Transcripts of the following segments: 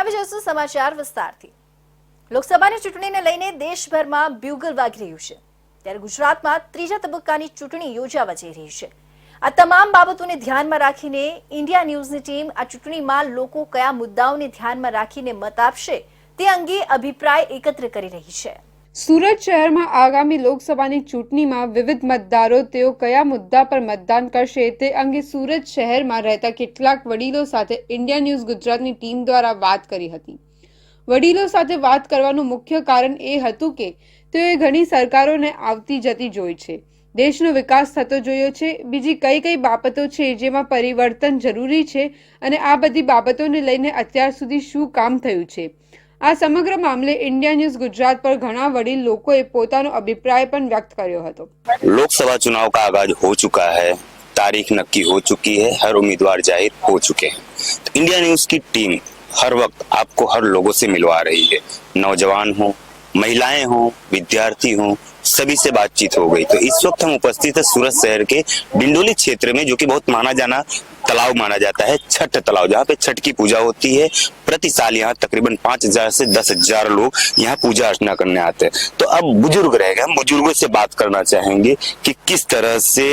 આવી જશું સમાચાર વિસ્તારથી। લોકસભાની ચૂંટણીને લઈને દેશભરમાં બ્યુગલ વાગી રહ્યું છે, ત્યારે ગુજરાતમાં ત્રીજા તબક્કાની ચૂંટણી યોજાવા જઈ રહી છે। આ તમામ બાબતોને ધ્યાનમાં રાખીને ઇન્ડિયા ન્યૂઝની ટીમ આ ચૂંટણીમાં લોકો કયા મુદ્દાઓને ધ્યાનમાં રાખીને મત આપશે તે અંગે અભિપ્રાય એકત્ર કરી રહી છે। સુરત શહેરમાં આગામી લોકસભાની ચૂંટણીમાં વિવિધ મતદારો તેઓ કયા મુદ્દા પર મતદાન કરશે તે અંગે સુરત શહેરમાં રહેતા કેટલાક વડીલો સાથે ઇન્ડિયા ન્યૂઝ ગુજરાતની ટીમ દ્વારા વાત કરી હતી। વડીલો સાથે વાત કરવાનું મુખ્ય કારણ એ હતું કે તેઓએ ઘણી સરકારોને આવતી જતી જોઈ છે, દેશનો વિકાસ થતો જોયો છે, બીજી કઈ કઈ બાબતો છે જેમાં પરિવર્તન જરૂરી છે અને આ બધી બાબતોને લઈને અત્યાર સુધી શું કામ થયું છે। આ સમગ્ર મામલે इंडिया न्यूज गुजरात पर घना वडील लोगों પોતાનો અભિપ્રાય પણ વ્યક્ત કર્યો હતો। लोकसभा चुनाव का आगाज हो चुका है, तारीख नक्की हो चुकी है, हर उम्मीदवार जाहिर हो चुके हैं। तो इंडिया न्यूज की टीम हर वक्त आपको हर लोगों से मिलवा रही है, नौजवान हो, महिलाएं हो, विद्यार्थी हो, सभी से बातचीत हो गई। तो इस वक्त हम उपस्थित है सूरत शहर के डिंडोली क्षेत्र में, जो कि बहुत माना जाना तालाब माना जाता है, छठ तालाब, जहाँ पे छठ की पूजा होती है। प्रति साल यहाँ तकरीबन 5,000 से 10,000 लोग यहाँ पूजा अर्चना करने आते हैं। तो अब बुजुर्ग रह गए, हम बुजुर्गों से बात करना चाहेंगे कि किस तरह से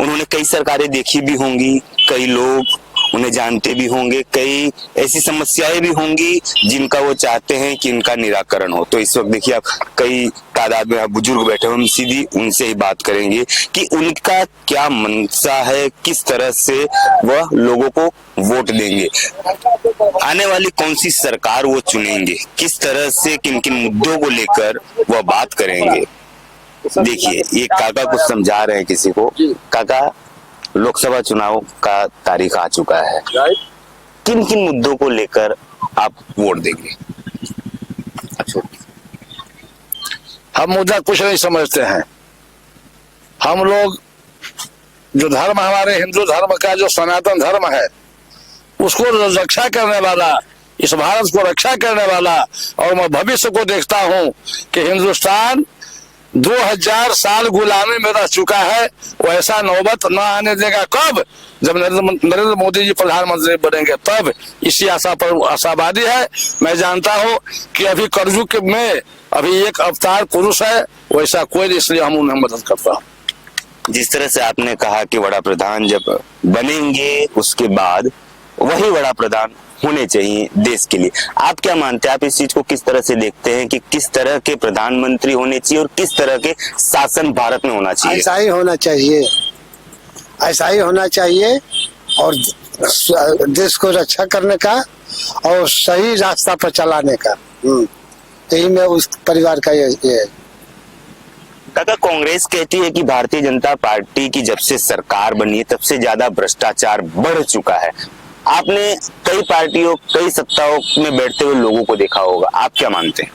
उन्होंने कई सरकारें देखी भी होंगी, कई लोग उन्हें जानते भी होंगे, कई ऐसी समस्याएं भी होंगी जिनका वो चाहते हैं कि इनका निराकरण हो। तो इस वक्त देखिए आप कई तादाद में आप बुजुर्ग बैठे हो, हम सीधी उनसे ही बात करेंगे कि उनका क्या मनसा है, किस तरह से वह लोगों को वोट देंगे, आने वाली कौन सी सरकार वो चुनेंगे, किस तरह से किन किन मुद्दों को लेकर वह बात करेंगे। देखिए ये काका कुछ समझा रहे हैं किसी को। काका, लोकसभा चुनाव का तारीख आ चुका है, किन किन मुद्दों को लेकर आप वोट देंगे? हम मुद्दा कुछ नहीं समझते हैं। हम लोग जो धर्म हमारे हिंदू धर्म का जो सनातन धर्म है उसको रक्षा करने वाला, इस भारत को रक्षा करने वाला, और मैं भविष्य को देखता हूं कि हिंदुस्तान 2000 साल गुलामी में रह चुका है, वैसा नौबत न आने देगा। कब? जब नरेंद्र मोदी जी प्रधानमंत्री बनेंगे तब। इसी आशा पर आशावादी है। मैं जानता हूं कि अभी कलयुग में अभी एक अवतार पुरुष है, वैसा कोई, इसलिए हम उन्हें मदद करता हूं। जिस तरह से आपने कहा कि वड़ा प्रधान जब बनेंगे उसके बाद वही वड़ा प्रधान होने चाहिए देश के लिए, आप क्या मानते हैं? आप इस चीज को किस तरह से देखते हैं कि किस तरह के प्रधानमंत्री होने चाहिए और किस तरह के शासन भारत में होना चाहिए? ऐसा ही होना चाहिए, ऐसा ही होना चाहिए, और देश को रक्षा करने का और सही रास्ता पर चलाने का। यही मैं उस परिवार का ये है। काका, कांग्रेस कहती है कि भारतीय जनता पार्टी की जब से सरकार बनी है तब से ज्यादा भ्रष्टाचार बढ़ चुका है। आपने कई पार्टियों, कई सत्ताओं में बैठते हुए लोगों को देखा होगा, आप क्या मानते हैं?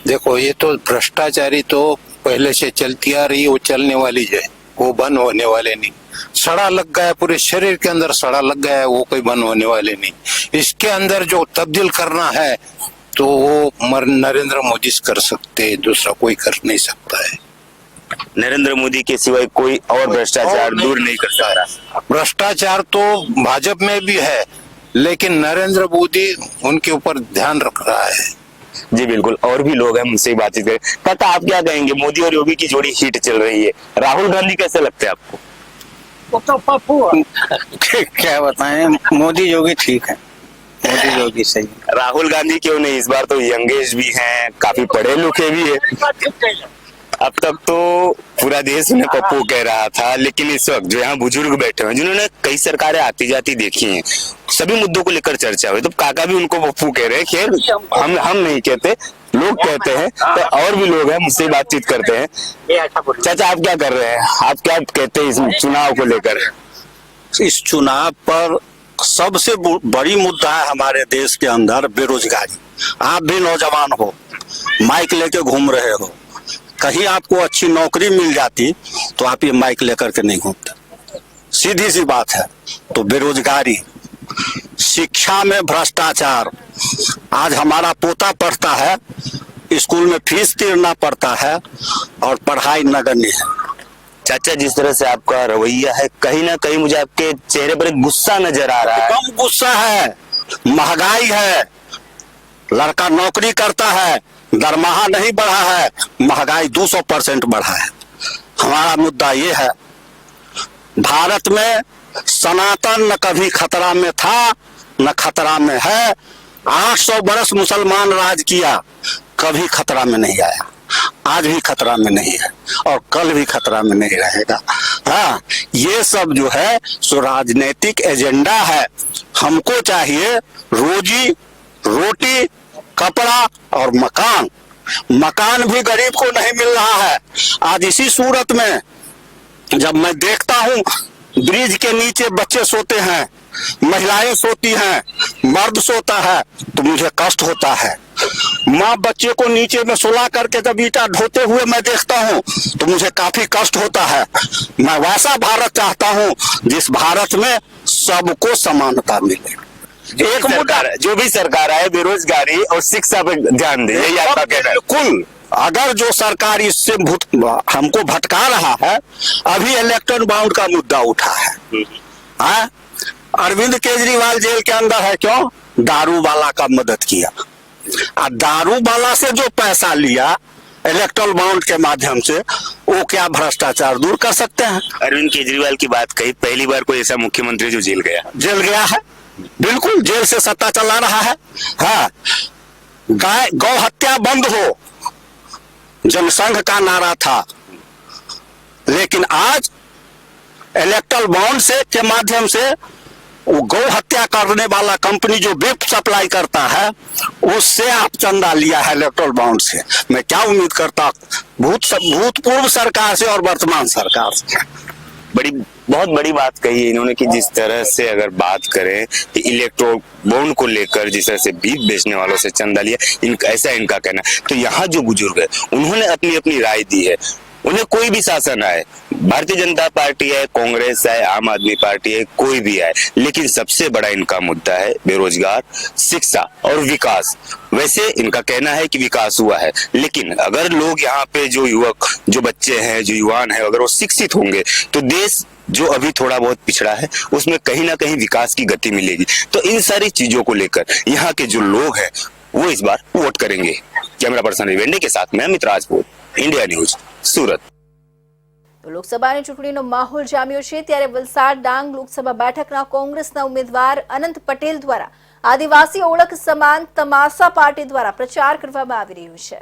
देखो, ये तो भ्रष्टाचारी तो पहले से चलती आ रही है, वो चलने वाली है, वो बंद होने वाले नहीं। सड़ा लग गया, पूरे शरीर के अंदर सड़ा लग गया है, वो कोई बंद होने वाले नहीं। इसके अंदर जो तब्दील करना है तो वो नरेंद्र मोदी कर सकते हैं, दूसरा कोई कर नहीं सकता है। नरेंद्र मोदी के सिवाय कोई और भ्रष्टाचार दूर नहीं कर सकता। भ्रष्टाचार तो भाजपा में भी है, लेकिन नरेंद्र मोदी उनके ऊपर ध्यान रख रहा है। जी बिल्कुल, और भी लोग हैं, उनसे बातचीत करें। काका, आप क्या कहेंगे? मोदी और योगी की जोड़ी हिट चल रही है, राहुल गांधी कैसे लगते हैं आपको? वो तो पप्पू क्या बताएं, मोदी योगी ठीक है, मोदी योगी सही। राहुल गांधी क्यों नहीं? इस बार तो यंगेश भी हैं, काफी पढ़े लिखे भी है। अब तक तो पूरा देश उन्हें पप्पू कह रहा था, लेकिन इस वक्त जो यहाँ बुजुर्ग बैठे हैं जिन्होंने कई सरकारें आती जाती देखी हैं, सभी मुद्दों को लेकर चर्चा हुई, तो काका भी उनको पप्पू कह रहे हैं। खैर हम नहीं कहते, लोग कहते हैं, तो और भी लोग हैं, मुझसे बातचीत करते हैं। चाचा, आप क्या कर रहे हैं? आप क्या कहते हैं इस चुनाव को लेकर? इस चुनाव पर सबसे बड़ी मुद्दा है हमारे देश के अंदर बेरोजगारी। आप भी नौजवान हो, माइक लेके घूम रहे हो, कहीं आपको अच्छी नौकरी मिल जाती तो आप ये माइक लेकर के नहीं घूमते। सीधी सी बात है। तो बेरोजगारी, शिक्षा में भ्रष्टाचार। आज हमारा पोता पढ़ता है, स्कूल में फीस देना पड़ता है और पढ़ाई नगण्य है। चाचा, जिस तरह से आपका रवैया है, कहीं ना कहीं मुझे आपके चेहरे पर एक गुस्सा नजर आ रहा है। कम गुस्सा है, महंगाई है, लड़का नौकरी करता है, दरमाहा नहीं बढ़ा है, महंगाई 200% बढ़ा है। हमारा मुद्दा ये है, भारत में सनातन न कभी खतरा में था न खतरा में है। 800 बरस मुसलमान राज किया, कभी खतरा में नहीं आया, आज भी खतरा में नहीं है और कल भी खतरा में नहीं रहेगा। हाँ, ये सब जो है सो राजनीतिक एजेंडा है। हमको चाहिए रोजी रोटी, कपड़ा और मकान। मकान भी गरीब को नहीं मिल रहा है। आज इसी सूरत में जब मैं देखता हूँ ब्रिज के नीचे बच्चे सोते हैं, महिलाएं सोती हैं, मर्द सोता है, तो मुझे कष्ट होता है। माँ बच्चे को नीचे में सुला करके जब ईटा ढोते हुए मैं देखता हूँ तो मुझे काफी कष्ट होता है। मैं वैसा भारत चाहता हूँ जिस भारत में सबको समानता मिले। एक सरकार, जो भी सरकार आए, बेरोजगारी और शिक्षा पे ध्यान दे, यही आपका कहना है। बिल्कुल, अगर जो सरकार इससे हमको भटका रहा है, अभी इलेक्ट्रॉन बाउंड का मुद्दा उठा है। हाँ? अरविंद केजरीवाल जेल के अंदर है, क्यों? दारू वाला का मदद किया। दारू वाला से जो पैसा लिया इलेक्ट्रल बाउंड के माध्यम से, वो क्या भ्रष्टाचार दूर कर सकते हैं? अरविंद केजरीवाल की बात कही, पहली बार कोई ऐसा मुख्यमंत्री जो जेल गया है। बिल्कुल, जेल से सत्ता चला रहा है। हाँ, गौ हत्या बंद हो जनसंघ का नारा था, लेकिन आज इलेक्ट्रल बाउंड से के माध्यम से वो गौ हत्या करने वाला कंपनी जो बीफ सप्लाई करता है, उससे आप चंदा लिया है इलेक्ट्रल बाउंड से। मैं क्या उम्मीद करता भूतपूर्व सरकार से और वर्तमान सरकार से। बहुत बड़ी बात कही है इन्होंने कि जिस तरह से अगर बात करें कि इलेक्ट्रो बॉन्ड को लेकर जिस तरह से बीफ बेचने वालों से चंदा लिया, ऐसा इनका कहना। तो यहाँ जो बुजुर्ग है उन्होंने अपनी अपनी राय दी है। उन्हें कोई भी शासन आए, भारतीय जनता पार्टी है, कांग्रेस है, आम आदमी पार्टी है, कोई भी आए, लेकिन सबसे बड़ा इनका मुद्दा है बेरोजगार, शिक्षा और विकास। वैसे इनका कहना है कि विकास हुआ है, लेकिन अगर लोग यहाँ पे जो युवक, जो बच्चे हैं, जो युवान है, अगर वो शिक्षित होंगे तो देश जो अभी थोड़ा बहुत पिछड़ा है उसमें कहीं ना कहीं विकास की गति मिलेगी। तो इन सारी चीजों को लेकर यहाँ के जो लोग हैं वो इस बार वोट करेंगे। कैमरा पर्सन रिवेंडे के साथ मैं अमित राजपूत, इंडिया न्यूज, સુરત। તો લોકસભાની ચૂંટણીનો માહોલ જામ્યો છે, ત્યારે વલસાડ ડાંગ લોકસભા બેઠકના કોંગ્રેસના ઉમેદવાર અનંત પટેલ દ્વારા આદિવાસી ઓળખ સમાન તમાસા પાર્ટી દ્વારા પ્રચાર કરવામાં આવી રહ્યો છે।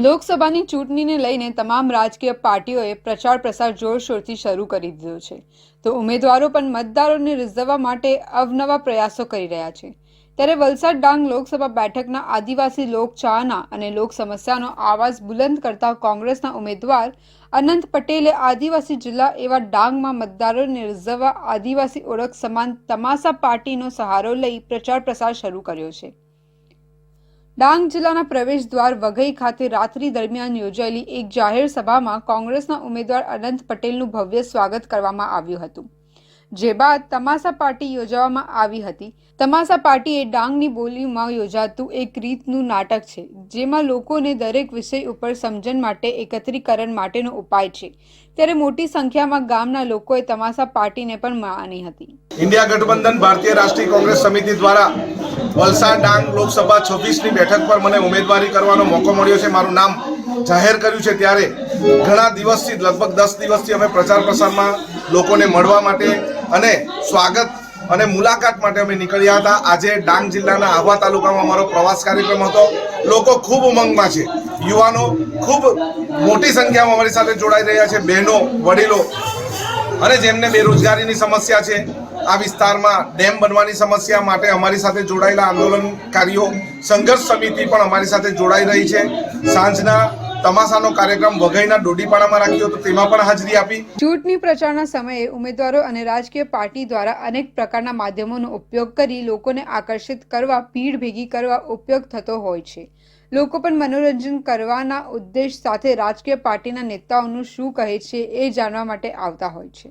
લોકસભાની ચૂંટણીને લઈને તમામ રાજકીય પાર્ટીઓએ પ્રચાર પ્રસાર જોરશોરથી શરૂ કરી દીધો છે, તો ઉમેદવારો પણ મતદારોને રીઝવવા માટે અવનવા પ્રયાસો કરી રહ્યા છે। ત્યારે વલસાડ ડાંગ લોકસભા બેઠકના આદિવાસી લોકચાહના અને લોક સમસ્યાનો આવાજ બુલંદ કરતા કોંગ્રેસના ઉમેદવાર અનંત પટેલે આદિવાસી જિલ્લા એવા ડાંગમાં મતદારોને રીઝવવા આદિવાસી ઓળખ સમાન તમાસા પાર્ટીનો સહારો લઈ પ્રચાર પ્રસાર શરૂ કર્યો છે। ડાંગ જિલ્લાના પ્રવેશ દ્વાર વઘઈ ખાતે રાત્રિ દરમિયાન યોજાયેલી એક જાહેર સભામાં કોંગ્રેસના ઉમેદવાર અનંત પટેલનું ભવ્ય સ્વાગત કરવામાં આવ્યું હતું, જે બાદ તમાસા પાર્ટી યોજવામાં આવી હતી। તમાસા પાર્ટી એ ડાંગની બોલીમાં યોજાતું એક રીતનું નાટક છે, જેમાં લોકોને દરેક વિષય ઉપર સમજણ માટે એકત્રીકરણ માટેનો ઉપાય છે। ત્યારે મોટી સંખ્યામાં ગામના લોકોએ તમાસા પાર્ટીને પણ માની હતી। इंडिया गठबंधन भारतीय राष्ट्रीय कांग्रेस समिति द्वारा वलसाड डांग लोकसभा 26 બેઠક पर મને ઉમેદવારી કરવાનો મોકો મળ્યો છે, મારું નામ જાહેર કર્યું છે। ત્યારે ઘણા દિવસથી, લગભગ 10 દિવસથી અમે પ્રચાર પ્રસારમાં લોકોને મળવા માટે અને સ્વાગત અને મુલાકાત માટે અમે નીકળ્યા હતા। આજે ડાંગ જિલ્લાના આહવા તાલુકામાં અમારો પ્રવાસ કાર્યક્રમ હતો। લોકો ખૂબ ઉમંગમાં છે, યુવાનો ખૂબ મોટી સંખ્યામાં અમારી સાથે જોડાઈ રહ્યા છે, બહેનો, વડીલો અને જેમને બેરોજગારીની સમસ્યા છે, આ વિસ્તારમાં ડેમ બનવાની સમસ્યા માટે અમારી સાથે જોડાયેલા આંદોલનકારીઓ સંઘર્ષ સમિતિ પણ અમારી સાથે જોડાઈ રહી છે। સાંજના તમાસાનો કાર્યક્રમ વઘઈના ડોડીપાડામાં રાખ્યો તો તેમાં પણ હાજરી આપી। ચૂંટણી પ્રચારના સમયે ઉમેદવારો અને રાજકીય પાર્ટી દ્વારા અનેક પ્રકારના માધ્યમોનો ઉપયોગ કરી લોકોને આકર્ષિત કરવા, ભીડ ભેગી કરવા ઉપયોગ થતો હોય છે। લોકો પણ મનોરંજન કરવાના ઉદ્દેશ સાથે રાજકીય પાર્ટીના નેતાઓનું શું કહે છે એ જાણવા માટે આવતા હોય છે।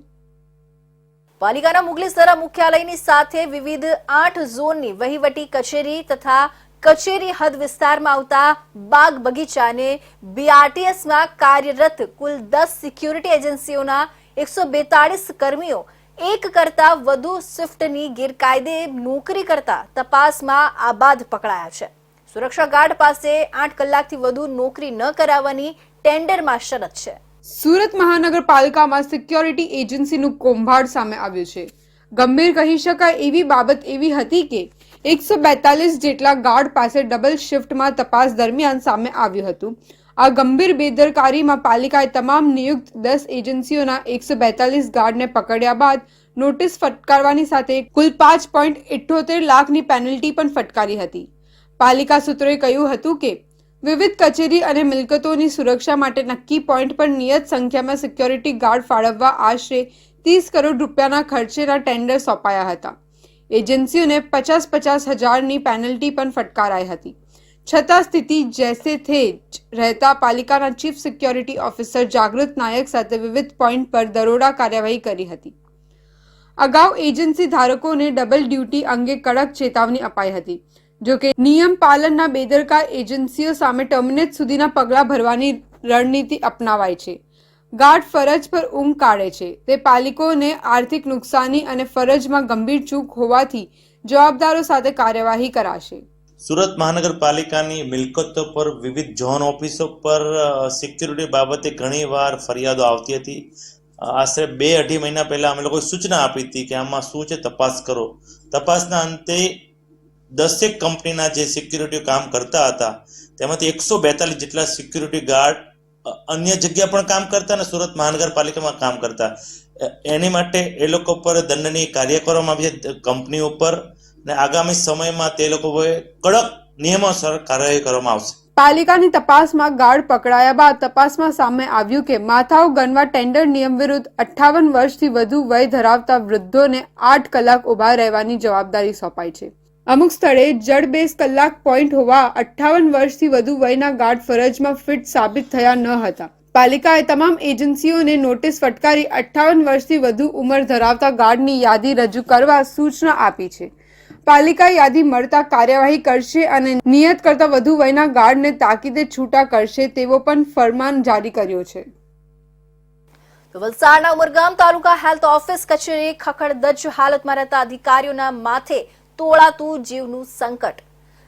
પાલિકાના મુગલીસરા મુખ્યાલયની સાથે વિવિધ 8 ઝોનની વહીવટી કચેરી તથા કચેરી હદ વિસ્તારમાં આવતા બાગ બગીચાને બીઆરટીએસમાં કાર્યરત કુલ 10 સિક્યુરિટી એજન્સીઓના 142 કર્મીઓ એક કરતા વધુ સ્વિફ્ટની ગેરકાયદે નોકરી કરતા તપાસમાં આબાદ પકડાયા છે. સુરક્ષા ગાર્ડ પાસે 8 કલાકથી વધુ નોકરી ન કરાવવાની ટેન્ડરમાં શરત છે. સુરત મહાનગરપાલિકામાં સિક્યોરિટી એજન્સીનું કૌભાંડ સામે આવ્યું છે. ગંભીર કહી શકાય એવી બાબત એવી હતી કે 142 જેટલા ગાર્ડ પાસે ડબલ શિફ્ટમાં તપાસ દરમિયાન સામે આવ્યું હતું. આ ગંભીર બેદરકારીમાં પાલિકાએ તમામ નિયુક્ત 10 એજન્સીઓના 142 ગાર્ડને પકડ્યા બાદ નોટિસ ફટકારવાની સાથે કુલ 5.78 લાખની પેનલ્ટી પણ ફટકારી હતી. પાલિકા સૂત્રોએ કહ્યું હતું કે વિવિધ કચેરી અને મિલકતોની સુરક્ષા માટે નક્કી પોઈન્ટ પર નિયત સંખ્યામાં સિક્યોરિટી ગાર્ડ ફાળવવા આશરે 30 કરોડ રૂપિયાના ખર્ચેના ટેન્ડર સોંપાયા હતા. એજન્સીઓને 50-50 હજારની પેનલ્ટી પણ ફટકારાઈ હતી. છતાં સ્થિતિ જૈસે થે જ રહેતા પાલિકાના ચીફ સિક્યોરિટી ઓફિસર જાગૃત નાયક સાથે વિવિધ પોઈન્ટ પર દરોડા કાર્યવાહી કરી હતી. અગાઉ એજન્સી ધારકોને ડબલ ડ્યુટી અંગે કડક ચેતવણી અપાઈ હતી. જોકે નિયમ પાલનના બેદરકાર એજન્સીઓ સામે ટર્મિનેટ સુધીના પગલાં ભરવાની રણનીતિ અપનાવાય છે. ગાર્ડ ફરજ પર ઊંઘ કાઢે છે. તે પાલિકોને આર્થિક નુકસાની અને ફરજમાં ગંભીર ચૂક હોવાથી જવાબદારો સાથે કાર્યવાહી કરાશે. સુરત મહાનગરપાલિકાની મિલકતો પર વિવિધ ઝોન ઓફિસો પર સિક્યુરિટી બાબતે ઘણીવાર ફરિયાદો આવતી હતી. આશરે 2-2.5 મહિના પહેલાં અમે લોકોએ સૂચના આપી હતી કે આમાં શું છે તપાસ કરો. તપાસના અંતે 10 કંપનીના જે સિક્યુરિટી કામ કરતા હતા તેમાંથી 142 જેટલા સિક્યુરિટી ગાર્ડ અન્ય જગ્યા પણ કામ કરતા અને સુરત મહાનગરપાલિકામાં કામ કરતા. એની માટે એ લોકો પર દંડનીય કાર્ય કરવામાં આવી છે કંપની ઉપર અને આગામી સમયમાં તે લોકોએ કડક નિયમોસર કાર્યવાહી કરવામાં આવશે. પાલિકાની તપાસમાં ગાર્ડ પકડાયા બાદ તપાસમાં સામે આવ્યું કે માથાઓ ગણવા ટેન્ડર નિયમ વિરુદ્ધ 58 વર્ષથી વધુ વય ધરાવતા વૃદ્ધોને 8 કલાક ઊભા રહેવાની જવાબદારી સોંપાઈ છે. અમુક સ્થળે જડ બેઝ કલાક પોઈન્ટ હોવા 58 વર્ષથી વધુ વયના ગાર્ડ ફરજમાં ફિટ સાબિત થયા ન હતા. પાલિકાએ તમામ એજન્સીઓને નોટિસ ફટકારી 58 વર્ષથી વધુ ઉંમર ધરાવતા ગાર્ડની યાદી રજૂ કરવા સૂચના આપી છે. પાલિકા યાદી મળતા કાર્યવાહી કરશે અને નિયત કરતા વધુ વયના ગાર્ડને તાકીદે છૂટા કરશે તેવો પણ ફરમાન જારી કર્યો છે. વલસાડના ઉમરગામ તાલુકા હેલ્થ ઓફિસ કચેરી ખખડધજ હાલતમાં રહેતા અધિકારીઓના માથે તોળાતું જીવનું સંકટ.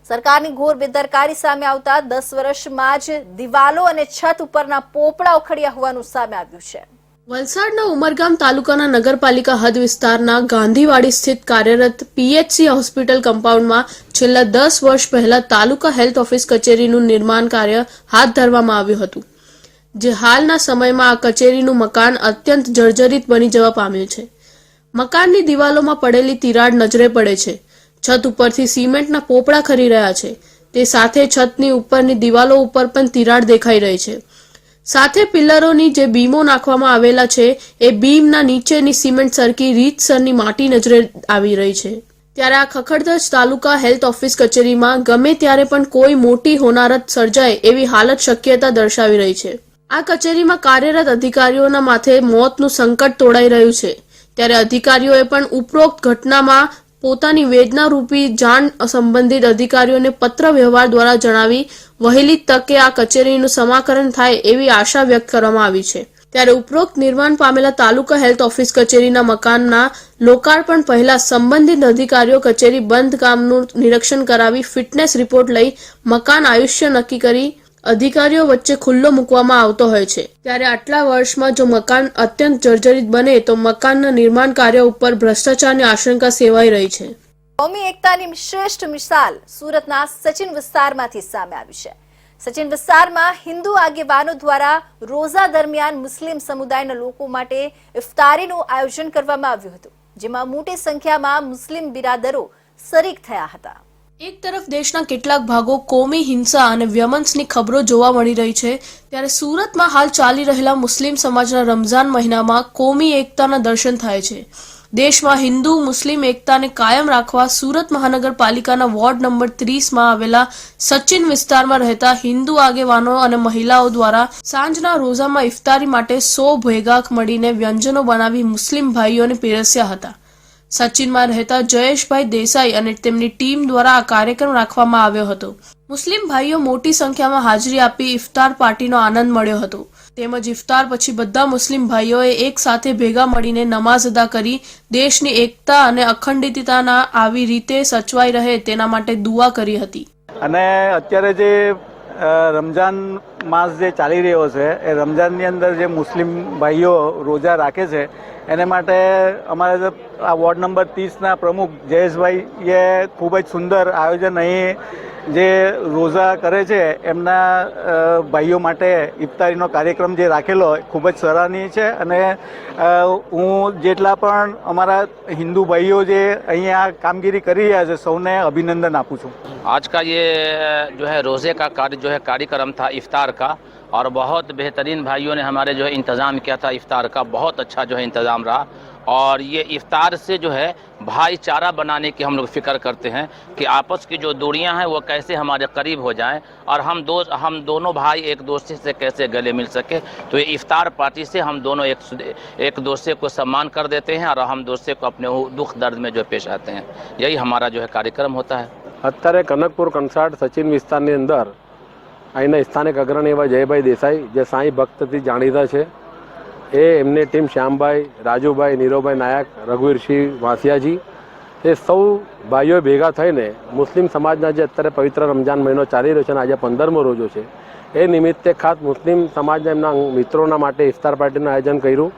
સરકારની ઘોર બેદરકારી સામે આવતા 10 વર્ષમાં જ દિવાલો અને છત ઉપરના પોપડા ઉખડ્યા હોવાનું સામે આવ્યું છે. વલસાડના ઉમરગામ તાલુકાના નગરપાલિકા હદ વિસ્તારના ગાંધીવાડી સ્થિત કાર્યરત પીએચસી હોસ્પિટલ કમ્પાઉન્ડમાં છેલ્લા 10 વર્ષ પહેલા તાલુકા હેલ્થ ઓફિસ કચેરીનું નિર્માણ કાર્ય હાથ ધરવામાં આવ્યું હતું, જે હાલના સમયમાં આ કચેરીનું મકાન અત્યંત જર્જરિત બની જવા પામ્યું છે. મકાનની દિવાલોમાં પડેલી તિરાડ નજરે પડે છે. છત ઉપરથી સિમેન્ટના પોપડા ખરી રહ્યા છે. તે સાથે છતની ઉપરની દિવાલો ઉપર પણ તિરાડ દેખાઈ રહી છે. સાથે પિલ્લરોની જે બીમો નાખવામાં આવેલા છે એ બીમના નીચેની સિમેન્ટ સરકી રીતસરની માટી નજરે આવી રહી છે. ત્યારે આ ખખડધજ તાલુકા હેલ્થ ઓફિસ કચેરીમાં ગમે ત્યારે પણ કોઈ મોટી હોનારત સર્જાય એવી હાલત શક્યતા દર્શાવી રહી છે. આ કચેરીમાં કાર્યરત અધિકારીઓના માથે મોતનું સંકટ તોડાઈ રહ્યું છે. ત્યારે અધિકારીઓએ પણ ઉપરોક્ત ઘટનામાં પોતાની વેદના રૂપી જાણ સંબંધિત અધિકારીઓને પત્ર વ્યવહાર દ્વારા જણાવી વહેલી તકે આ કચેરીનું સમાકરણ થાય એવી આશા વ્યક્ત કરવામાં આવી છે. ત્યારે ઉપરોક્ત નિર્માણ પામેલા તાલુકા હેલ્થ ઓફિસ કચેરીના મકાનના લોકાર્પણ પહેલા સંબંધિત અધિકારીઓ કચેરી બંધ કામનું નિરીક્ષણ કરાવી ફિટનેસ રિપોર્ટ લઈ મકાન આયુષ્ય નક્કી કરી અધિકારીઓ વચ્ચે ખુલ્લો મૂકવામાં આવતો હોય છે. ત્યારે આટલા વર્ષમાં જો મકાન અત્યંત જર્જરિત બને તો મકાનના નિર્માણ કાર્ય ઉપર ભ્રષ્ટાચારની આશંકા સેવાઈ રહી છે. કોમી એકતાની શ્રેષ્ઠ મિસાલ સુરતના સચિન વિસ્તારમાંથી સામે આવી છે. સચિન વિસ્તારમાં હિન્દુ આગેવાનો દ્વારા રોઝા દરમિયાન મુસ્લિમ સમુદાયના લોકો માટે ઇફતારીનું આયોજન કરવામાં આવ્યું હતું, જેમાં મોટી સંખ્યામાં મુસ્લિમ બિરાદરો શરીક થયા હતા. એક તરફ દેશના કેટલાક ભાગો કોમી હિંસા અને વ્યમંસની ખબરો જોવા મળી રહી છે, ત્યારે સુરતમાં હાલ ચાલી રહેલા મુસ્લિમ સમાજના રમઝાન મહિનામાં કોમી એકતાના દર્શન થાય છે. દેશમાં હિન્દુ મુસ્લિમ એકતાને કાયમ રાખવા સુરત મહાનગરપાલિકાના વોર્ડ નંબર 30માં આવેલા સચિન વિસ્તારમાં રહેતા હિન્દુ આગેવાનો અને મહિલાઓ દ્વારા સાંજના રોઝામાં ઇફતારી માટે 100 ભેગા મળીને વ્યંજનો બનાવી મુસ્લિમ ભાઈઓને પીરસ્યા હતા. સચિનમાં રહેતા જયેશભાઈ દેસાઈ અને તેમની ટીમ દ્વારા આ કાર્યક્રમ રાખવામાં આવ્યો હતો. મુસ્લિમ ભાઈઓ મોટી સંખ્યામાં હાજરી આપી ઇફતાર પાર્ટીનો આનંદ મળ્યો હતો. તેમજ ઇફતાર પછી બધા મુસ્લિમ ભાઈઓએ એક સાથે ભેગા મળીને નમાઝ અદા કરી દેશની એકતા અને અખંડિતતાના આવી રીતે સચવાઈ રહે તેના માટે દુઆ કરી હતી. અને અત્યારે જે રમજાન માસ જે ચાલી રહ્યો છે એ રમજાનની અંદર જે મુસ્લિમ ભાઈઓ રોજા રાખે છે એને માટે અમારે આ વોર્ડ નંબર 30ના પ્રમુખ જયેશભાઈએ ખૂબ જ સુંદર આયોજન અહીં જે રોજા કરે છે એમના ભાઈઓ માટે ઇફતારીનો કાર્યક્રમ જે રાખેલો ખૂબ જ સરાહનીય છે. અને હું જેટલા પણ અમારા હિન્દુ ભાઈઓ જે અહીંયા કામગીરી કરી રહ્યા છે સૌને અભિનંદન આપું છું. आज का ये जो है रोज़े का कार्यक्रम था इफ्तार का, और बहुत बेहतरीन भाइयों ने हमारे जो है इंतज़ाम किया था इफ्तार का. बहुत अच्छा जो है इंतज़ाम रहा. और ये इफ्तार से जो है भाईचारा बनाने की हम लोग फिक्र करते हैं कि आपस की जो दूरियां हैं वो कैसे हमारे करीब हो जाएं और हम दोनों भाई एक दूसरे से कैसे गले मिल सके. तो ये इफ्तार पार्टी से हम दोनों एक दूसरे को सम्मान कर देते हैं और हम दूसरे को अपने दुख दर्द में जो पेश आते हैं. यही हमारा जो है कार्यक्रम होता है. અત્યારે કનકપુર કંસાટ સચિન વિસ્તારની અંદર અહીંના સ્થાનિક અગ્રણી એવા જયભાઈ દેસાઈ જે સાંઈ ભક્તથી જાણીતા છે એ એમની ટીમ શ્યામભાઈ, રાજુભાઈ, નીરવભાઈ નાયક, રઘુવીરસિંહ વાંસિયાજી એ સૌ ભાઈઓ ભેગા થઈને મુસ્લિમ સમાજના જે અત્યારે પવિત્ર રમજાન મહિનો ચાલી રહ્યો છે અને આજે 15મો રોજો છે એ નિમિત્તે ખાસ મુસ્લિમ સમાજના એમના મિત્રોના માટે ઇફતાર પાર્ટીનું આયોજન કર્યું.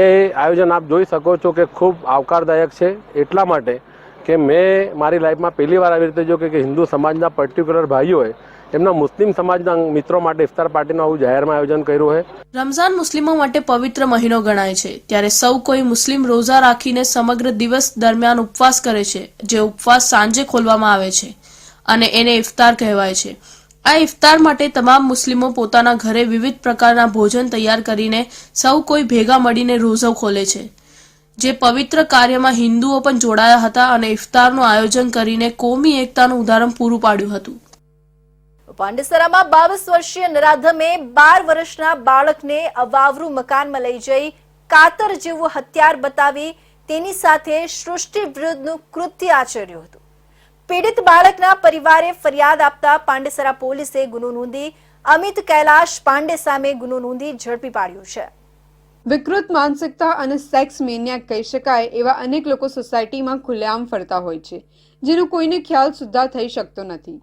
એ આયોજન આપ જોઈ શકો છો કે ખૂબ આવકારદાયક છે, એટલા માટે કે મેં મારી લાઈફમાં પહેલી વાર આવી રીતે જો કે હિન્દુ સમાજના પર્ટિક્યુલર ભાઈઓએ એમના મુસ્લિમ સમાજના મિત્રો માટે ઇફતાર પાર્ટીનું આવું જાહેરમાં આયોજન કર્યું છે. રમઝાન મુસ્લિમો માટે પવિત્ર મહિનો ગણાય છે, ત્યારે સૌ કોઈ મુસ્લિમ રોઝા રાખીને સમગ્ર દિવસ દરમિયાન ઉપવાસ કરે છે, જે ઉપવાસ સાંજે ખોલવામાં આવે છે અને એને ઇફતાર કહેવાય છે. આ ઇફતાર માટે તમામ મુસ્લિમો પોતાના ઘરે વિવિધ પ્રકારના ભોજન તૈયાર કરીને સૌ કોઈ ભેગા મળીને રોઝો ખોલે છે. જે પવિત્ર કાર્યમાં હિન્દુઓ પણ જોડાયા હતા અને ઇફતારનું આયોજન કરીને કોમી એકતાનું ઉદાહરણ પૂરું પાડ્યું હતું. પાંડેસરામાં 22 વર્ષીય નરાધમે 12 વર્ષના બાળકને અવાવરું મકાનમાં લઈ જઈ કાતર જેવું હથિયાર બતાવી તેની સાથે સૃષ્ટિ વિરુદ્ધનું કૃત્ય આચર્યું હતું. પીડિત બાળકના પરિવારે ફરિયાદ આપતા પાંડેસરા પોલીસે ગુનો નોંધી અમિત કૈલાશ પાંડે સામે ગુનો નોંધી ઝડપી પાડ્યો છે. વિકૃત માનસિકતા અને સેક્સ મેનિયાક કહી શકાય એવા અનેક લોકો સોસાયટીમાં ખુલ્લેઆમ ફરતા હોય છે, જેનો કોઈને ખ્યાલ સુદ્ધા થઈ શકતો નથી.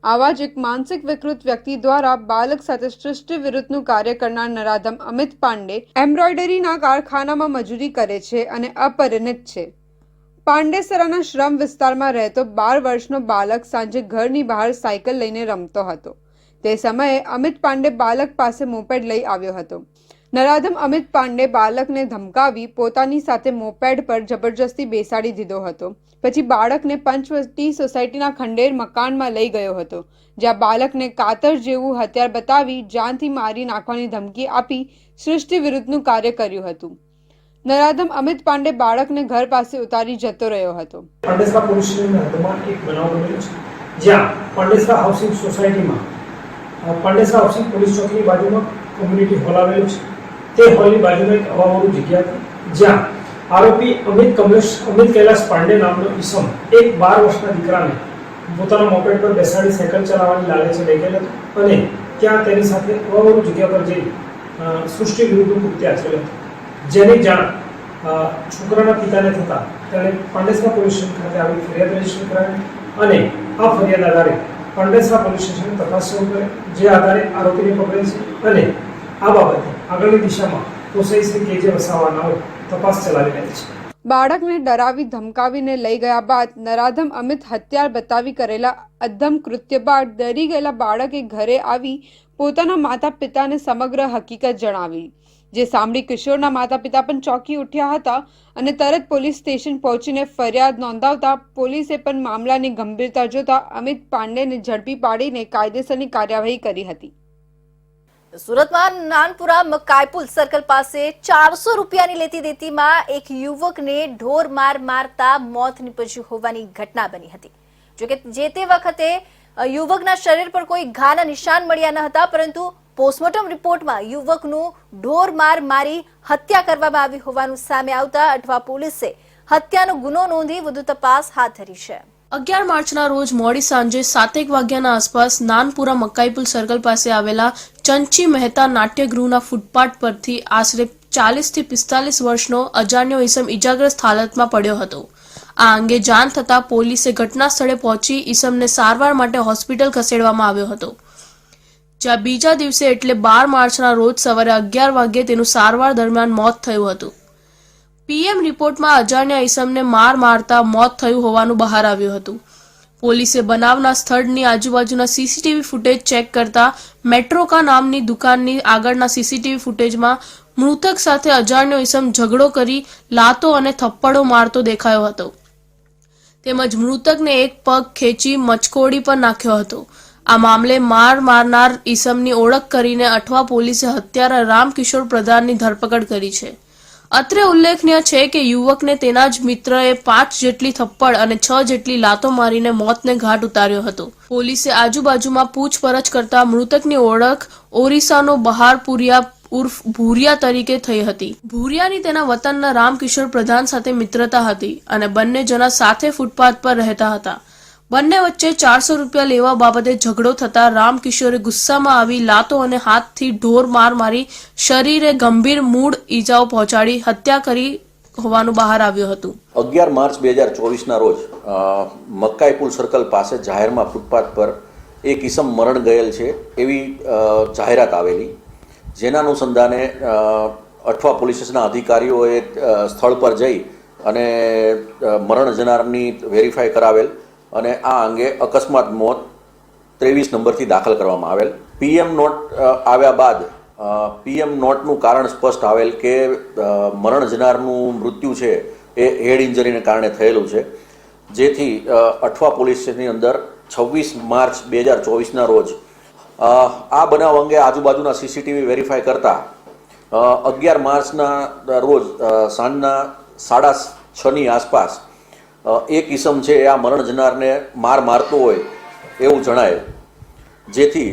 આવા જ એક માનસિક વિકૃત વ્યક્તિ દ્વારા બાળક સાથે સૃષ્ટિ વિરુદ્ધનું કાર્ય કરનાર નરાધમ અમિત પાંડે એમ્બ્રોઇડરીના કારખાનામાં મજૂરી કરે છે અને અપરિણિત છે. પાંડેસરાના શ્રમ વિસ્તારમાં રહેતો 12 વર્ષનો બાળક સાંજે ઘરની બહાર સાયકલ લઈને રમતો હતો. તે સમયે અમિત પાંડે બાળક પાસે મોપેડ લઈ આવ્યો હતો. નરાધમ અમિત પાંડે બાળકને ધમકાવી પોતાની સાથે મોપેડ પર જબરજસ્તી બેસાડી દીધો હતો. પછી બાળકને પંચવટી સોસાયટીના ખંડેર મકાનમાં લઈ ગયો હતો, જ્યાં બાળકને કાતર જેવું હથિયાર બતાવી જાનથી મારી નાખવાની ધમકી આપી સૃષ્ટિ વિરુદ્ધનું કાર્ય કર્યું હતું. નરાધમ અમિત પાંડે બાળકને ઘર પાસે ઉતારી જતો રહ્યો હતો. પાંડેસરા પોલીસ સ્ટેશનના હદમાં એક બનાવ બન્યો છે, જ્યાં પાંડેસરા હાઉસિંગ સોસાયટીમાં પાંડેસરા હાઉસિંગ પોલીસ ચોકીની બાજુમાં કોમ્યુનિટી હોલ આવેલો છે. તે હોલની બાજુમાં એક અવાવરું જગ્યા હતી, જ્યાં આરોપી અમિત કૈલાશ પાંડે નામનો ઈસમ એક 12 વર્ષના દીકરાને પોતાના મોપેડ પર બેસાડી સાયકલ ચલાવવાની લાલચે લઈ ગયેલો હતો અને ત્યાં તેની સાથે અવાવરું જગ્યા પર જઈ સૃષ્ટિ વિરુદ્ધનું કૃત્ય આચરેલું હતું. જેની જાણ છોકરાના પિતાને થતાં તેણે પાંડેસરા પોલીસ સ્ટેશન ખાતે આવી ફરિયાદ રજીસ્ટર કરાવી અને આ ફરિયાદ આધારે પાંડેસરા પોલીસ સ્ટેશને તપાસ શરૂ કરી, જે આધારે આરોપીને પકડેલ છે અને આ બાબતે આગળની દિશામાં પોસાઈ શ્રી કેજે વસાવાના તપાસ ચલાવી રહી છે. બાળકને ડરાવી ધમકાવીને લઈ ગયા બાદ નરાધમ અમિત હથિયાર બતાવી કરેલા અધમ કૃત્ય બાદ ડરી ગયેલા બાળકે ઘરે આવી પોતાના માતા પિતાને સમગ્ર હકીકત જણાવી, જે સાંભળી કિશોરના માતા પિતા પણ ચોંકી ઉઠ્યા હતા અને તરત પોલીસ સ્ટેશન પહોંચીને ફરિયાદ નોંધાવતા પોલીસે પણ મામલાની ગંભીરતા જોતા અમિત પાંડેને ઝડપી પાડીને કાયદેસરની કાર્યવાહી કરી હતી. સુરતમાં નાનપુરા મકાઈપુલ સર્કલ પાસે 400 રૂપિયાની લેતી દેતીમાં એક યુવકને ઢોર માર મારતા મોત નીપજ્યું હોવાની ઘટના બની હતી. જોકે જે તે વખતે યુવકના શરીર પર કોઈ ઘાના નિશાન મળ્યા ન હતા, પરંતુ પોસ્ટમોર્ટમ રિપોર્ટમાં યુવકનું ઢોર માર મારી હત્યા કરવામાં આવી હોવાનું સામે આવતા અઠવા પોલીસે હત્યાનો ગુનો નોંધી વધુ તપાસ હાથ ધરી છે. 11 માર્ચના રોજ મોડી સાંજે 7 વાગ્યાના આસપાસ નાનપુરા મકાઈપુલ સર્કલ પાસે આવેલા ચંચી મહેતા નાટ્યગૃહના ફૂટપાથ પરથી આશરે 40 થી 45 વર્ષનો અજાણ્યો ઈસમ ઈજાગ્રસ્ત હાલતમાં પડ્યો હતો. આ અંગે જાણ થતાં પોલીસે ઘટના સ્થળે પહોંચી ઈસમને સારવાર માટે હોસ્પિટલ ખસેડવામાં આવ્યો હતો, જ્યાં બીજા દિવસે એટલે 12 માર્ચના રોજ સવારે 11 વાગ્યે તેનું સારવાર દરમિયાન મોત થયું હતું. પીએમ રિપોર્ટમાં અજાણ્યા ઈસમને માર મારતા મોત થયું હોવાનું બહાર આવ્યું હતું. પોલીસે બનાવના સ્થળની આજુબાજુના સીસીટીવી ફૂટેજ ચેક કરતા મેટ્રોકા નામની દુકાનની આગળના સીસીટીવી ફૂટેજમાં મૃતક સાથે અજાણ્યો ઈસમ ઝઘડો કરી લાતો અને થપ્પડો મારતો દેખાયો હતો, તેમજ મૃતકને એક પગ ખેંચી મચકોડી પર નાખ્યો હતો. આ મામલે માર મારનાર ઈસમની ઓળખ કરીને અઠવા પોલીસે હત્યારા રામકિશોર પ્રધાનની ધરપકડ કરી છે. અત્રે ઉલ્લેખનીય છે કે યુવકને તેના જ મિત્રએ 5 જેટલી થપ્પડ અને 6 જેટલી લાતો મારીને મોતને ઘાટ ઉતાર્યો હતો. પોલીસે આજુબાજુમાં પૂછપરછ કરતા મૃતકની ઓળખ ઓરિસ્સાનો બહારપુરિયા ઉર્ફ ભૂરિયા તરીકે થઈ હતી. ભૂરિયાની તેના વતનના રામકિશોર પ્રધાન સાથે મિત્રતા હતી અને બંને જણા સાથે ફૂટપાથ પર રહેતા હતા. બંને વચ્ચે 400 રૂપિયા લેવા બાબતે ઝઘડો થતા રામકિશોરે ગુસ્સામાં આવી લાતો અને હાથથી ઢોર માર મારી શરીરે ગંભીર મૂળ ઈજાઓ પહોંચાડી હત્યા કરી હોવાનું બહાર આવ્યું હતું. 11 માર્ચ 2024 ના રોજ મક્કાઈ પુલ સર્કલ પાસે જાહેરમાં ફૂટપાથ પર એક ઈસમ મરણ ગયેલ છે એવી જાહેરાત આવેલી, જેના અનુસંધાને અઠવા પોલીસ સ્ટેશનના અધિકારીઓએ સ્થળ પર જઈ અને મરણ જનારની વેરીફાઈ કરાવેલ અને આ અંગે અકસ્માત મોત 23 નંબરથી દાખલ કરવામાં આવેલ. પીએમ નોટ આવ્યા બાદ પીએમ નોટનું કારણ સ્પષ્ટ આવેલ કે મરણ જનારનું મૃત્યુ છે એ હેડ ઇન્જરીને કારણે થયેલું છે, જેથી અઠવા પોલીસ સ્ટેશનની અંદર 26 માર્ચ 2024ના રોજ આ બનાવ અંગે આજુબાજુના સીસીટીવી વેરીફાઈ કરતા 11 માર્ચના રોજ સાંજના 6:30ની આસપાસ એક ઈસમ છે આ મરણ જનારને માર મારતો હોય એવું જણાય, જેથી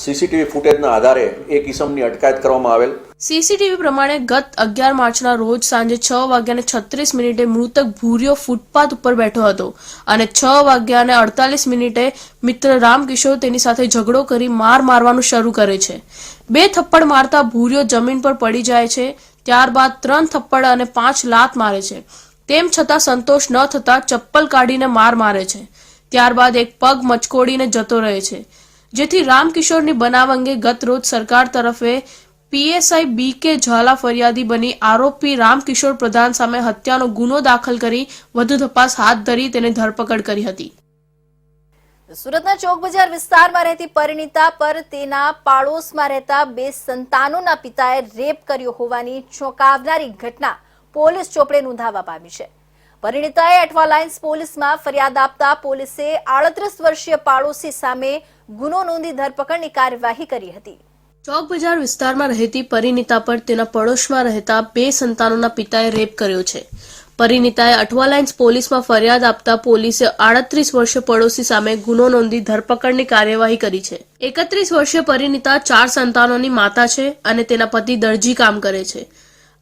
સીસીટીવી ફૂટેજના આધારે એક ઈસમની અટકાયત કરવામાં આવેલ. સીસીટીવી પ્રમાણે ગત 11 માર્ચના રોજ સાંજે 6:36 મૃતક ભૂરિયો ફૂટપાથ ઉપર બેઠો હતો અને 6:48 મિત્ર રામકિશોર તેની સાથે ઝઘડો કરી માર મારવાનું શરૂ કરે છે. 2 થપ્પડ મારતા ભૂરિયો જમીન પર પડી જાય છે. ત્યારબાદ 3 થપ્પડ અને 5 લાત મારે છે. તેમ છતાં સંતોષ ન થતા ચપ્પલ કાઢીને માર મારે છે. ત્યારબાદ એક પગ મચકોડીને જતો રહે છે, જેથી રામકિશોરની બનાવ અંગે ગત રોજ સરકાર તરફે પીએસઆઈ BK ઝાલા ફરિયાદી બની આરોપી રામકિશોર પ્રધાન સામે હત્યાનો ગુનો દાખલ કરી વધુ તપાસ હાથ ધરી તેને ધરપકડ કરી હતી. સુરતના ચોક બજાર વિસ્તારમાં રહેતી પરિણીતા પર તેના પાડોશમાં રહેતા 2 સંતાનોના પિતાએ રેપ કર્યો હોવાની ચોંકાવનારી ઘટના પોલીસ ચોપડે નોંધાવા પામી છે. પરિણીતાએ અઠવા લાઇન્સ પોલીસમાં ફરિયાદ આપતા પોલીસે 38 વર્ષીય પાડોશી સામે ગુનો નોંધી ધરપકડની કાર્યવાહી કરી હતી. ચોક બજાર વિસ્તારમાં રહેતી પરિણીતા પર તેના પડોશમાં રહેતા 2 સંતાનોના પિતાએ રેપ કર્યો છે. પરિણીતાએ અઠવા લાઇન્સ પોલીસમાં ફરિયાદ આપતા પોલીસે 38 વર્ષીય પડોશી સામે ગુનો નોંધી ધરપકડની કાર્યવાહી કરી છે. 31 વર્ષીય પરિણીતા 4 સંતાનોની માતા છે અને તેના પતિ દરજી કામ કરે છે.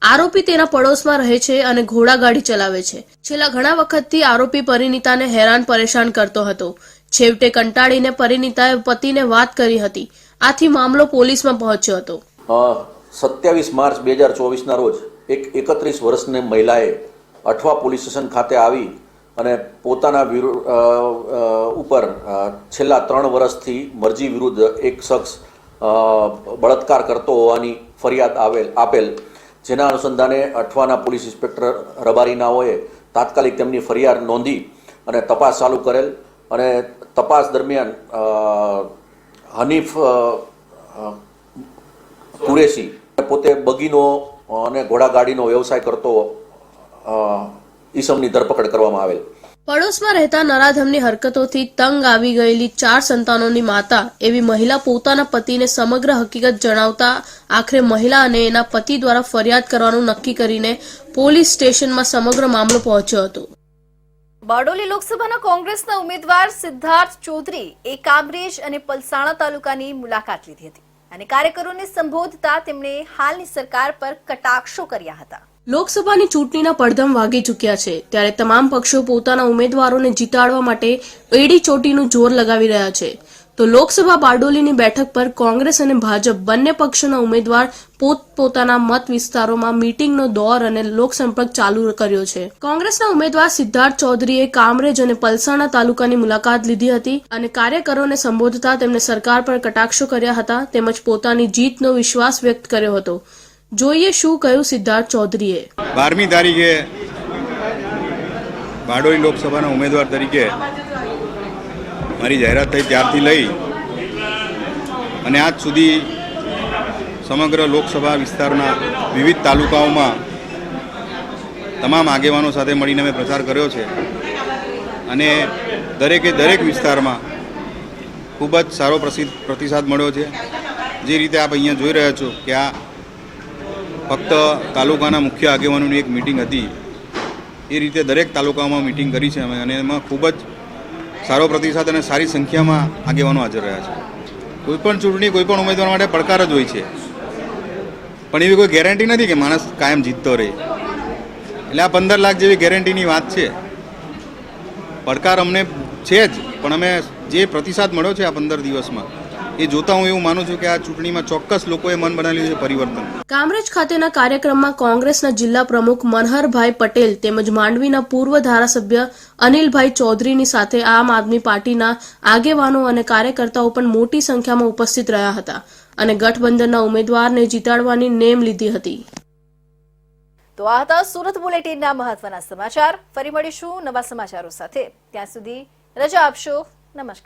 આરોપી તેના પડોશમાં રહે છે અને ઘોડાગાડી ચલાવે છે. છેલ્લા ઘણા વખતથી આરોપી પરિણીતાને હેરાન પરેશાન કરતો હતો. છેવટે કંટાળીને પરિણીતાએ પતિને વાત કરી હતી. આથી મામલો પોલીસમાં પહોંચ્યો હતો. 27 માર્ચ 2024ના રોજ એક 31 વર્ષની મહિલાએ અઠવા પોલીસ સ્ટેશન ખાતે આવી અને પોતાના ઉપર છેલ્લા 3 વર્ષથી મરજી વિરુદ્ધ એક શખ્સ બળાત્કાર કરતો હોવાની ફરિયાદ આપેલ, જેના અનુસંધાને અઠવાના પોલીસ ઇન્સ્પેક્ટર રબારીનાઓએ તાત્કાલિક તેમની ફરિયાદ નોંધી અને તપાસ ચાલુ કરેલ અને તપાસ દરમિયાન હનીફ કુરેશી પોતે બગીનો અને ઘોડાગાડીનો વ્યવસાય કરતો ઈસમની ધરપકડ કરવામાં આવેલ. પડોશમાં રહેતા નરાધમની હરકતોથી તંગ આવી ગયેલી 4 સંતાનોની માતા એવી મહિલા પોતાના પતિને સમગ્ર હકીકત જણાવતા આખરે મહિલા અને એના પતિ દ્વારા ફરિયાદ કરવાનું નક્કી કરીને પોલીસ સ્ટેશનમાં સમગ્ર મામલો પહોંચ્યો હતો. બારડોલી લોકસભાના કોંગ્રેસના ઉમેદવાર સિદ્ધાર્થ ચૌધરી કામરેજ અને પલસાણા તાલુકાની મુલાકાત લીધી હતી અને કાર્યકરોને સંબોધતા તેમણે હાલની સરકાર પર કટાક્ષો કર્યા હતા. લોકસભાની ચૂંટણીના પડધમ વાગી ચૂક્યા છે, ત્યારે તમામ પક્ષો પોતાના ઉમેદવારોને જીતાડવા માટે એડી ચોટીનું જોર લગાવી રહ્યા છે. તો લોકસભા બારડોલીની બેઠક પર કોંગ્રેસ અને ભાજપ બંને પક્ષના ઉમેદવાર પોતપોતાના મત વિસ્તારોમાં મીટિંગનો દોર અને લોકસંપર્ક ચાલુ કર્યો છે. કોંગ્રેસના ઉમેદવાર સિદ્ધાર્થ ચૌધરીએ કામરેજ અને પલસાણા તાલુકાની મુલાકાત લીધી હતી અને કાર્યકરોને સંબોધતા તેમણે સરકાર પર કટાક્ષો કર્યા હતા તેમજ પોતાની જીતનો વિશ્વાસ વ્યક્ત કર્યો હતો. જોઈએ શું કહ્યું સિદ્ધાર્થ ચૌધરીએ. 12મી તારીખે બારડોલી લોકસભાના ઉમેદવાર તરીકે મારી જાહેરાત થઈ ત્યારથી લઈ અને આજ સુધી સમગ્ર લોકસભા વિસ્તારના વિવિધ તાલુકાઓમાં તમામ આગેવાનો સાથે મળીને મેં પ્રચાર કર્યો છે અને દરેક વિસ્તારમાં ખૂબ જ સારો પ્રતિસાદ મળ્યો છે. જે રીતે આપ અહીંયા જોઈ રહ્યા છો કે આ ફક્ત તાલુકાના મુખ્ય આગેવાનોની એક મિટિંગ હતી, એ રીતે દરેક તાલુકામાં મિટિંગ કરી છે અમે અને એમાં ખૂબ જ સારો પ્રતિસાદ અને સારી સંખ્યામાં આગેવાનો હાજર રહ્યા છે. કોઈપણ ચૂંટણી કોઈપણ ઉમેદવાર માટે પડકાર જ હોય છે, પણ એવી કોઈ ગેરંટી નથી કે માણસ કાયમ જીતતો રહે. એટલે આ 15 લાખ જેવી ગેરંટીની વાત છે. પડકાર અમને છે જ, પણ અમે જે પ્રતિસાદ મળ્યો છે આ 15 દિવસમાં એ જોતા હું એવું માનું છું કે આ ચૂંટણીમાં ચોક્કસ લોકોએ મન બનાવ્યું છે પરિવર્તન. કામરેજ ખાતેના કાર્યક્રમમાં કોંગ્રેસના જિલ્લા પ્રમુખ મનહરભાઈ પટેલ તેમજ માંડવીના પૂર્વ ધારાસભ્ય અનિલભાઈ ચૌધરીની સાથે આમ આદમી પાર્ટીના આગેવાનો અને કાર્યકર્તાઓ પણ મોટી સંખ્યામાં ઉપસ્થિત રહ્યા હતા અને ગઠબંધનના ઉમેદવારને જીતાડવાની નેમ લીધી હતી. તો આ હતા સુરત બુલેટિનના મહત્વના સમાચાર. ફરી મળીશું નવા સમાચારો સાથે. ત્યાં સુધી રજા આપશો. નમસ્કાર.